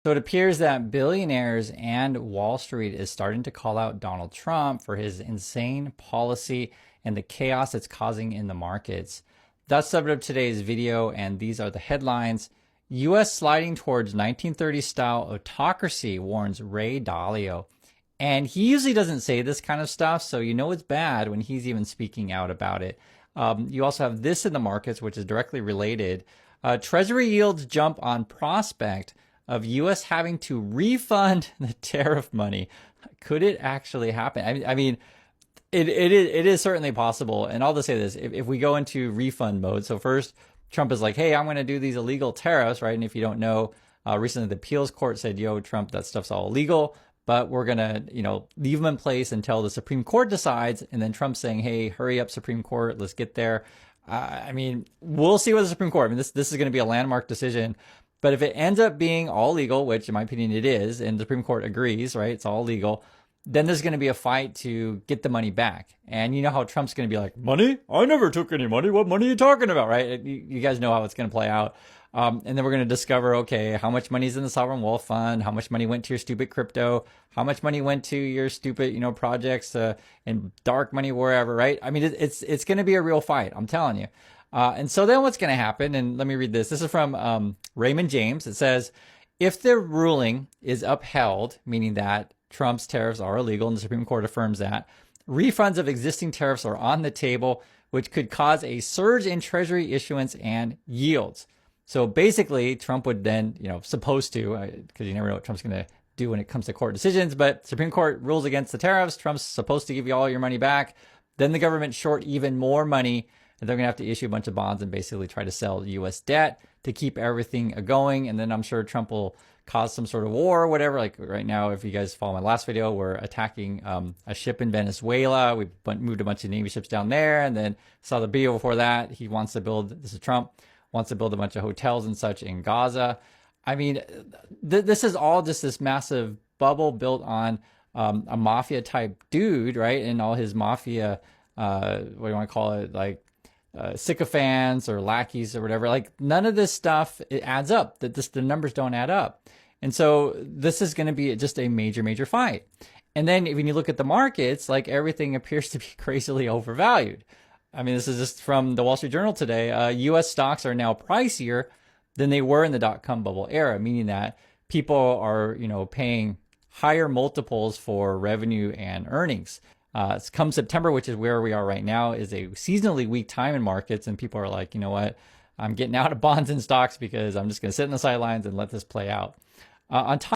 So it appears that billionaires and Wall Street is starting to call out Donald Trump for his insane policy and the chaos it's causing in the markets. That's the subject of today's video, and these are the headlines. U.S. sliding towards 1930s style autocracy, warns Ray Dalio. And he usually doesn't say this kind of stuff, so you know it's bad when he's even speaking out about it. You also have this in the markets, which is directly related. Treasury yields jump on prospect of U.S. having to refund the tariff money. Could it actually happen? I mean, it is certainly possible. And I'll just say this, if we go into refund mode, so first Trump is like, hey, I'm going to do these illegal tariffs, right? And if you don't know, recently the appeals court said, yo, Trump, that stuff's all illegal, but we're going to, leave them in place until the Supreme Court decides. And then Trump's saying, hey, hurry up, Supreme Court, let's get there. I mean, we'll see what the Supreme Court, this is going to be a landmark decision. But if it ends up being all legal, which in my opinion it is, and the Supreme Court agrees, right, it's all legal, then there's going to be a fight to get the money back. And you know how Trump's going to be like, money? I never took any money. What money are you talking about, right? You guys know how it's going to play out. And then we're going to discover, okay, how much money is in the sovereign wealth fund? How much money went to your stupid crypto? How much money went to your stupid, projects and dark money wherever, right? I mean, it's going to be a real fight. I'm telling you. And so then what's going to happen, and let me read this. This is from Raymond James. It says, if the ruling is upheld, meaning that Trump's tariffs are illegal and the Supreme Court affirms that, refunds of existing tariffs are on the table, which could cause a surge in Treasury issuance and yields. So basically, Trump would then, supposed to, because you never know what Trump's going to do when it comes to court decisions, but Supreme Court rules against the tariffs. Trump's supposed to give you all your money back. Then the government short even more money, and they're going to have to issue a bunch of bonds and basically try to sell U.S. debt to keep everything going. And then I'm sure Trump will cause some sort of war or whatever. Like right now, if you guys follow my last video, we're attacking a ship in Venezuela. We moved a bunch of Navy ships down there, and then saw the video before that. He wants to build, this is Trump, wants to build a bunch of hotels and such in Gaza. I mean, this is all just this massive bubble built on a mafia type dude, right? And all his mafia, what do you want to call it? Like, sycophants or lackeys or whatever. Like, none of this stuff, it adds up. The numbers don't add up. And so this is going to be just a major, major fight. And then when you look at the markets, like, everything appears to be crazily overvalued. I mean, this is just from the Wall Street Journal today. U.S. stocks are now pricier than they were in the dot-com bubble era, meaning that people are, paying higher multiples for revenue and earnings. Come September, which is where we are right now, is a seasonally weak time in markets, and people are like, you know what, I'm getting out of bonds and stocks because I'm just going to sit in the sidelines and let this play out. On top